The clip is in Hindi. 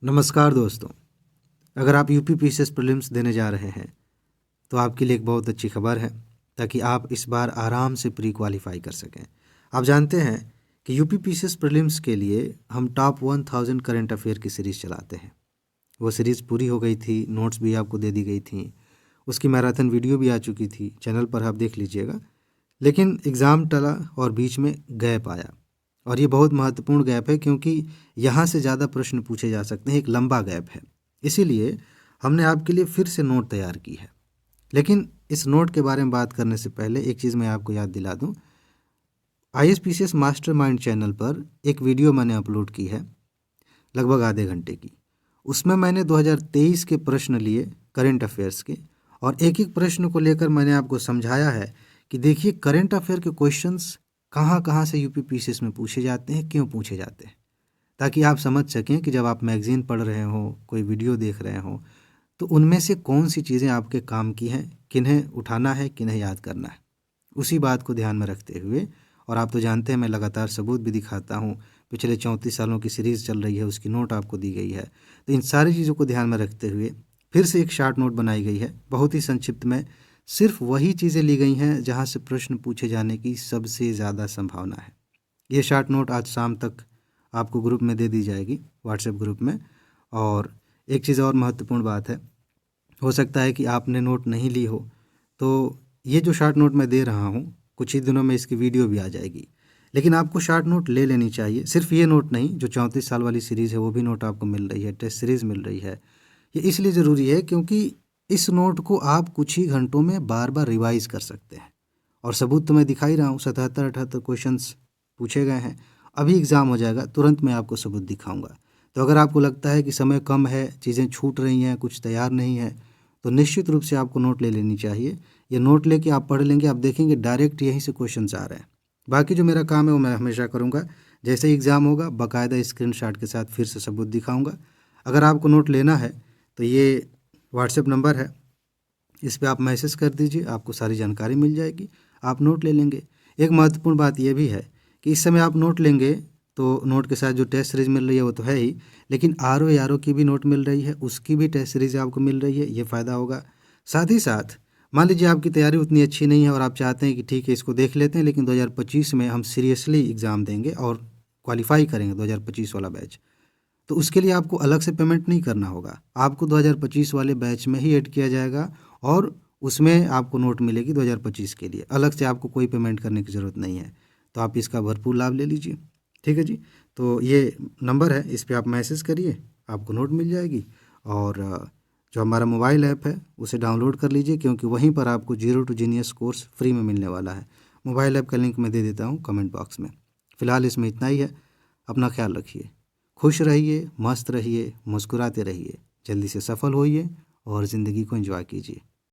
नमस्कार दोस्तों। अगर आप यूपी पीसीएस प्रीलिम्स देने जा रहे हैं तो आपके लिए एक बहुत अच्छी खबर है, ताकि आप इस बार आराम से प्री क्वालिफाई कर सकें। आप जानते हैं कि यूपी पीसीएस प्रीलिम्स के लिए हम टॉप 1000 करंट अफेयर की सीरीज़ चलाते हैं। वो सीरीज़ पूरी हो गई थी, नोट्स भी आपको दे दी गई थी, उसकी मैराथन वीडियो भी आ चुकी थी, चैनल पर आप देख लीजिएगा। लेकिन एग्ज़ाम टला और बीच में गैप आया, और ये बहुत महत्वपूर्ण गैप है क्योंकि यहाँ से ज़्यादा प्रश्न पूछे जा सकते हैं, एक लंबा गैप है। इसीलिए हमने आपके लिए फिर से नोट तैयार की है। लेकिन इस नोट के बारे में बात करने से पहले एक चीज़ मैं आपको याद दिला दूं। आईएएस मास्टरमाइंड चैनल पर एक वीडियो मैंने अपलोड की है, लगभग आधे घंटे की। उसमें मैंने 2023 के प्रश्न लिए करंट अफेयर्स के, और एक एक प्रश्न को लेकर मैंने आपको समझाया है कि देखिए करंट अफेयर के क्वेश्चंस कहाँ कहाँ से यूपी पीसीएस में पूछे जाते हैं, क्यों पूछे जाते हैं, ताकि आप समझ सकें कि जब आप मैगज़ीन पढ़ रहे हो, कोई वीडियो देख रहे हो, तो उनमें से कौन सी चीज़ें आपके काम की हैं, किन्हें उठाना है, किन्हें याद करना है। उसी बात को ध्यान में रखते हुए, और आप तो जानते हैं मैं लगातार सबूत भी दिखाता हूँ, पिछले 34 सालों की सीरीज़ चल रही है, उसकी नोट आपको दी गई है। तो इन सारी चीज़ों को ध्यान में रखते हुए फिर से एक शार्ट नोट बनाई गई है, बहुत ही संक्षिप्त में। सिर्फ वही चीज़ें ली गई हैं जहाँ से प्रश्न पूछे जाने की सबसे ज़्यादा संभावना है। ये शार्ट नोट आज शाम तक आपको ग्रुप में दे दी जाएगी, व्हाट्सएप ग्रुप में। और एक चीज़ और महत्वपूर्ण बात है, हो सकता है कि आपने नोट नहीं ली हो, तो ये जो शार्ट नोट मैं दे रहा हूँ, कुछ ही दिनों में इसकी वीडियो भी आ जाएगी। लेकिन आपको शार्ट नोट ले लेनी चाहिए, सिर्फ ये नोट नहीं, जो 34 साल वाली सीरीज़ है वो भी नोट आपको मिल रही है, टेस्ट सीरीज़ मिल रही है। ये इसलिए ज़रूरी है क्योंकि इस नोट को आप कुछ ही घंटों में बार बार रिवाइज़ कर सकते हैं। और सबूत तो मैं दिखा ही रहा हूँ, 77-78 क्वेश्चंस पूछे गए हैं। अभी एग्ज़ाम हो जाएगा, तुरंत मैं आपको सबूत दिखाऊंगा। तो अगर आपको लगता है कि समय कम है, चीज़ें छूट रही हैं, कुछ तैयार नहीं है, तो निश्चित रूप से आपको नोट ले लेनी चाहिए। ये नोट लेके आप पढ़ लेंगे, आप देखेंगे डायरेक्ट यहीं से क्वेश्चंस आ रहे हैं। बाकी जो मेरा काम है वो मैं हमेशा करूँगा। जैसे ही एग्ज़ाम होगा बाकायदा स्क्रीनशॉट के साथ फिर से सबूत दिखाऊँगा। अगर आपको नोट लेना है तो ये व्हाट्सएप नंबर है, इस पे आप मैसेज कर दीजिए, आपको सारी जानकारी मिल जाएगी, आप नोट ले लेंगे। एक महत्वपूर्ण बात यह भी है कि इस समय आप नोट लेंगे तो नोट के साथ जो टेस्ट सीरीज मिल रही है वो तो है ही, लेकिन आर ओ की भी नोट मिल रही है, उसकी भी टेस्ट सीरीज आपको मिल रही है, ये फ़ायदा होगा। साथ ही साथ मान लीजिए आपकी तैयारी उतनी अच्छी नहीं है और आप चाहते हैं कि ठीक है इसको देख लेते हैं, लेकिन 2025 में हम सीरियसली एग्ज़ाम देंगे और क्वालिफाई करेंगे 2025 वाला बैच, तो उसके लिए आपको अलग से पेमेंट नहीं करना होगा, आपको 2025 वाले बैच में ही ऐड किया जाएगा, और उसमें आपको नोट मिलेगी 2025 के लिए। अलग से आपको कोई पेमेंट करने की ज़रूरत नहीं है, तो आप इसका भरपूर लाभ ले लीजिए। ठीक है जी। तो ये नंबर है, इस पे आप मैसेज करिए, आपको नोट मिल जाएगी। और जो हमारा मोबाइल ऐप है उसे डाउनलोड कर लीजिए, क्योंकि वहीं पर आपको zero to genius course free में मिलने वाला है। मोबाइल ऐप का लिंक मैं दे देता हूँ कमेंट बॉक्स में। फ़िलहाल इसमें इतना ही है। अपना ख्याल रखिए, खुश रहिए, मस्त रहिए, मुस्कुराते रहिए, जल्दी से सफल होइए और ज़िंदगी को एंजॉय कीजिए।